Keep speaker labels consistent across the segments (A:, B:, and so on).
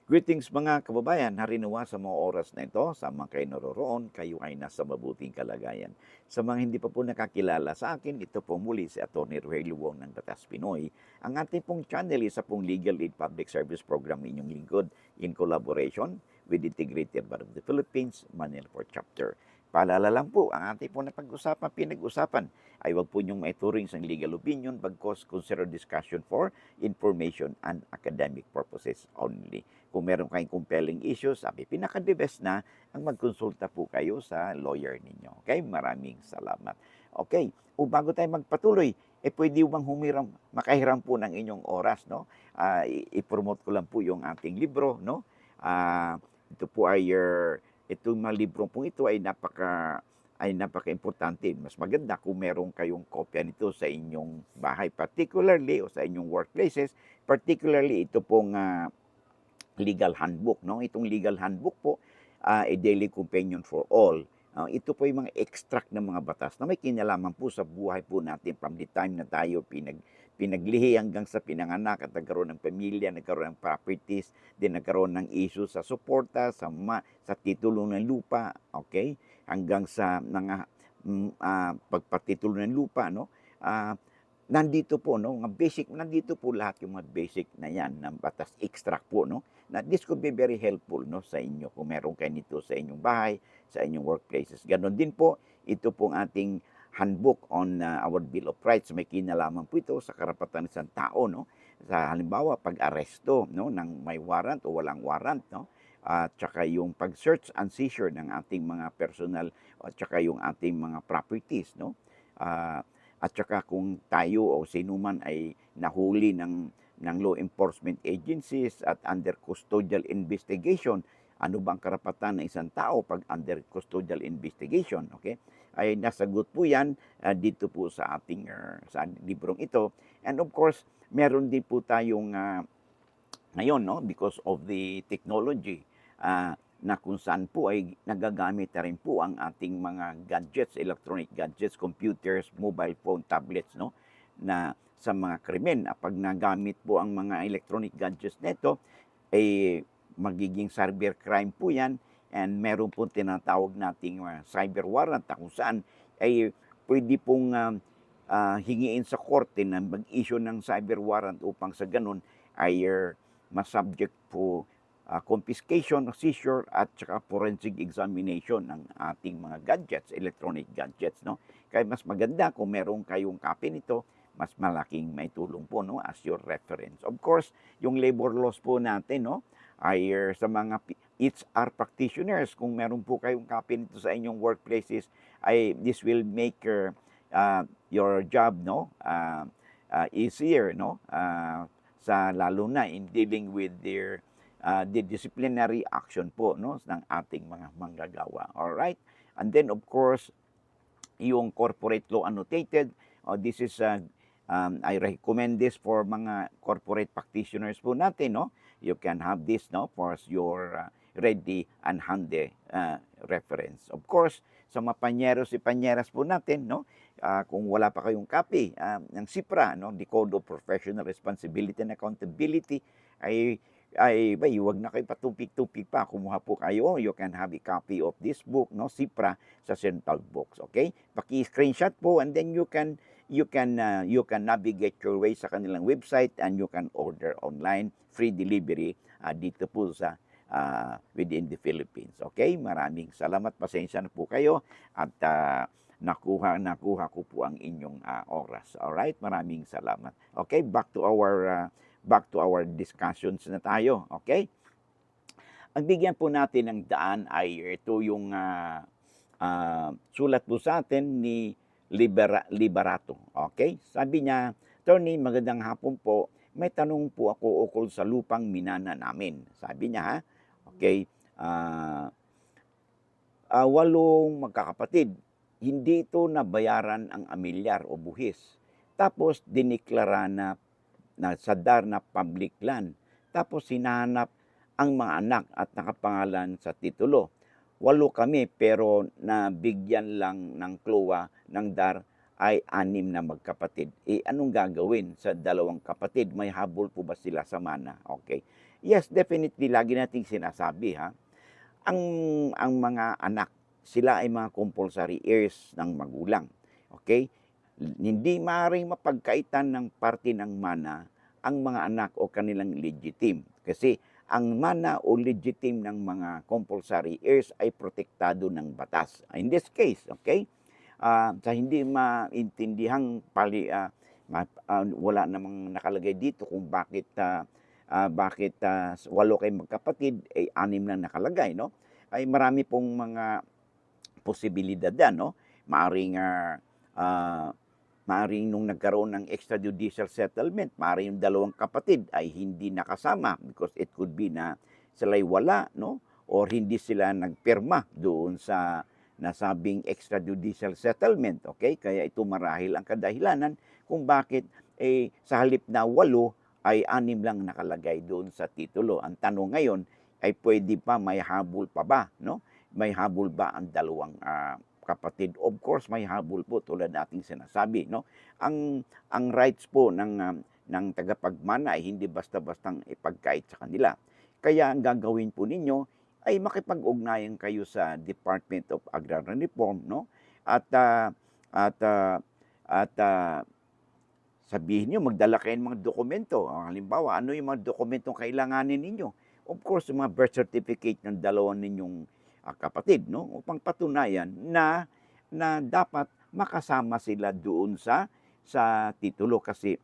A: Greetings mga kababayan, harinawa sa mga oras na ito, sa mga kayo naroroon, kayo ay nasa mabuting kalagayan. Sa mga hindi pa po nakakilala sa akin, ito po muli si Atty. Rogelio Wong ng Batas Pinoy. Ang ating pong channel isa pong Legal Aid Public Service Program inyong lingkod in collaboration with Integrated Bar of the Philippines, Manila Port Chapter. Paalala lang po, ang ating pong pinag-usapan ay huwag po niyong maituring sa legal opinion bagkos consider discussion for information and academic purposes only. Kung meron kayong compelling issues, sabi, pinaka-the best na ang magkonsulta po kayo sa lawyer ninyo. Okay? Maraming salamat. Okay. O bago tayo magpatuloy, pwede bang makahiram po ng inyong oras, no? I-promote ko lang po yung ating libro, no? Ito po ay, itong mga libro po ito ay napaka-importante. Mas maganda kung meron kayong kopya nito sa inyong bahay, particularly o sa inyong workplaces, particularly ito pong legal handbook, no? Itong legal handbook po, a daily companion for all. Ito po yung mga extract ng mga batas na may kinalaman po sa buhay po natin from the time na tayo pinaglihi hanggang sa pinanganak at nagkaroon ng pamilya, nagkaroon ng properties, din nagkaroon ng issue sa suporta, sa titulo ng lupa, okay? Hanggang sa mga pagpatitulo ng lupa, no? Nandito po, no, nandito po lahat yung mga basic na yan ng batas extract po, no, na this could be very helpful, no, sa inyo kung meron kayo nito sa inyong bahay, sa inyong workplaces. Ganon din po, ito pong ating handbook on our Bill of Rights. May kinalaman po ito sa karapatan ng isang tao, no, sa halimbawa pag-aresto, no, ng may warrant o walang warrant, no, at saka yung pag-search and seizure ng ating mga personal at saka yung ating mga properties, no. At saka kung tayo o sino man ay nahuli ng law enforcement agencies at under custodial investigation, ano ba ang karapatan ng isang tao pag under custodial investigation, okay? Ay nasagot po yan dito po sa ating sa librong ito. And of course, meron din po tayong ngayon, no, because of the technology, na kung saan po ay nagagamit na rin po ang ating mga gadgets, electronic gadgets, computers, mobile phone, tablets, no, na sa mga krimen. Pag nagamit po ang mga electronic gadgets nito, ay magiging cyber crime po yan, and meron po tinatawag nating cyber warrant na kung saan ay pwede pong hingiin sa korte na mag-issue ng cyber warrant upang sa ganun ay masubject po confiscation, seizure, at saka forensic examination ng ating mga gadgets, electronic gadgets, no? Kaya mas maganda kung meron kayong copy nito, mas malaking may tulong po, no, as your reference. Of course, yung labor laws po natin, no, ay sa mga HR practitioners, kung meron po kayong copy nito sa inyong workplaces, ay this will make your job, no, easier, no, sa lalo na in dealing with the disciplinary action po, no, ng ating mga manggagawa. All right? And then of course, yung corporate law annotated, this is I recommend this for mga corporate practitioners po natin, no. You can have this, no, for your ready and handy reference. Of course, sa mga panyeros y panyeras po natin, no, kung wala pa kayong copy ng SIPRA, no, the Code of Professional Responsibility and Accountability, huwag na kayo patupik-tupik pa. Kumuha po kayo. You can have a copy of this book, no, SIPRA, sa Central Books. Okay? Paki-screenshot po, and then you can navigate your way sa kanilang website, and you can order online, free delivery dito po sa within the Philippines. Okay? Maraming salamat. Pasensya na po kayo at nakuha ko po ang inyong oras. All right? Maraming salamat. Okay? Back to our discussions na tayo. Okay? Ang bigyan po natin ng daan ay ito yung sulat po sa atin ni Liberato. Okay? Sabi niya, Attorney, magandang hapon po. May tanong po ako ukol sa lupang minana namin. Sabi niya, ha? Okay? 8 magkakapatid. Hindi ito nabayaran ang amilyar o buhis. Tapos diniklara na sadar na public land. Tapos hinahanap ang mga anak at nakapangalan sa titulo. 8 kami pero nabigyan lang ng CLOA ng DAR ay 6 na magkapatid. Anong gagawin sa 2 kapatid? May habol po ba sila sa mana? Okay. Yes, definitely lagi nating sinasabi, ha, ang mga anak, sila ay mga compulsory heirs ng magulang, okay. Hindi maaaring mapagkaitan ng parte ng mana ang mga anak o kanilang legitim. Kasi ang mana o legitim ng mga compulsory heirs ay protektado ng batas. In this case, okay, sa hindi maintindihang wala namang nakalagay dito kung bakit 8 kayong magkapatid, eh 6 lang nakalagay, no? Ay marami pong mga posibilidad yan, no? Maaring, ah, maaring nung nagkaroon ng extrajudicial settlement, maaring yung dalawang kapatid ay hindi nakasama because it could be na sila'y wala, no? Or hindi sila nagpirma doon sa nasabing extrajudicial settlement, okay? Kaya ito marahil ang kadahilanan kung bakit sa halip na 8 ay 6 lang nakalagay doon sa titulo. Ang tanong ngayon ay pwede pa, may habol pa ba, no? May habol ba ang dalawang kapatid? Of course, may habol po tulad nating sinasabi, no? Ang rights po ng tagapagmana ay hindi basta-bastang ipagkait sa kanila. Kaya ang gagawin po ninyo ay makipag-ugnayan kayo sa Department of Agrarian Reform, no? At uh, at uh, at sabihin niyo, magdala kayo ng mga dokumento. Halimbawa, ano yung mga dokumentong kailanganin ninyo? Of course, yung mga birth certificate ng dalawa ninyong kapatid, no? Upang patunayan na dapat makasama sila doon sa titulo kasi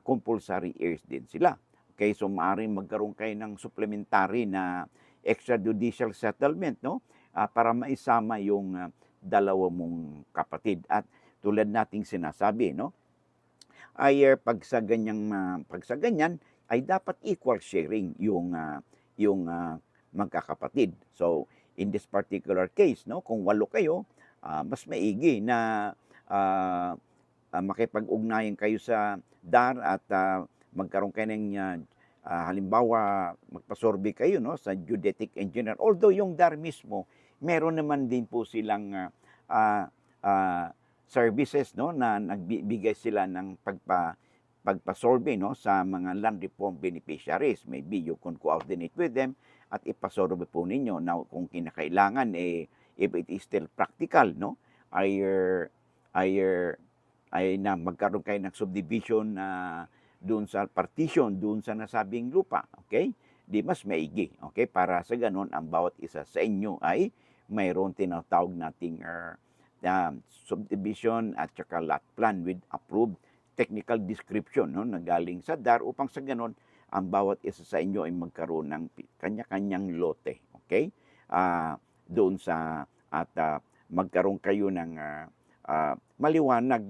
A: compulsory heirs din sila. Okay, so maaaring magkaroon kayo ng supplementary na extrajudicial settlement, no? Para maisama yung dalawa mong kapatid. At tulad nating sinasabi, no? Ay pag sa ganyan ay dapat equal sharing yung magkakapatid. So in this particular case, no, kung 8 kayo, mas maigi na makipag-ugnayan kayo sa DAR at magkaroon kayo ng halimbawa magpasurvey kayo, no, sa geodetic engineer. Although yung DAR mismo, meron naman din po silang services, no, na nagbibigay sila ng pagpasurvey, no, sa mga land reform beneficiaries. Maybe you can coordinate with them at ipasurvey po ninyo. Now, kung kinakailangan, if it is still practical, no, ay na magkaroon kayo ng subdivision doon sa partition, doon sa nasabing lupa, okay? Di mas maigi, okay? Para sa ganun, ang bawat isa sa inyo ay mayroon tinatawag nating subdivision at saka lot plan with approved technical description, no, na galing sa DAR upang sa ganon ang bawat isa sa inyo ay magkaroon ng kanya-kanyang lote, okay? Doon sa at magkaroon kayo ng maliwanag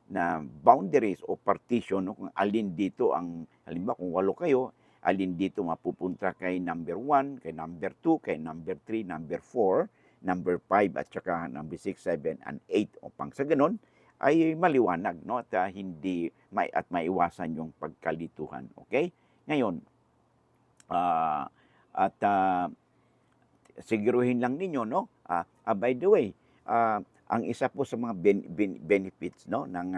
A: na boundaries o partition, no, kung alin dito ang halimbawa kung 8 kayo, alin dito mapupunta kay number 1, kay number 2, kay number 3, number 4, number 5 at saka number 6, 7, and 8 upang sa ganon ay maliwanag, no, at hindi maiwasan yung pagkalituhan, okay? Ngayon, siguruhin lang ninyo, no, by the way, ang isa po sa mga benefits, no, ng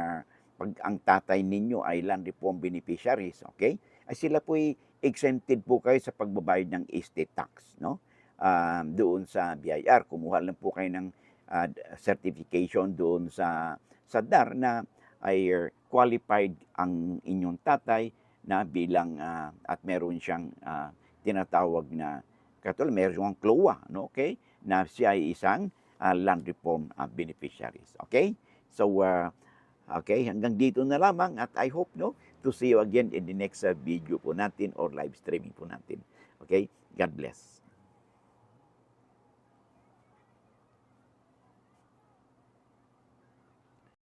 A: pag ang tatay ninyo ay land reform beneficiaries, okay, ay sila po ay exempted po kayo sa pagbabayad ng estate tax, no? Doon sa BIR, kumuha lang po kayo ng certification doon sa DAR na ay qualified ang inyong tatay na bilang at meron siyang tinatawag na katulad meron siyang CLOA, no, okay, na siya ay isang land reform beneficiaries, okay? So okay, hanggang dito na lamang at I hope, no, to see you again in the next video po natin or live streaming po natin. Okay? God bless.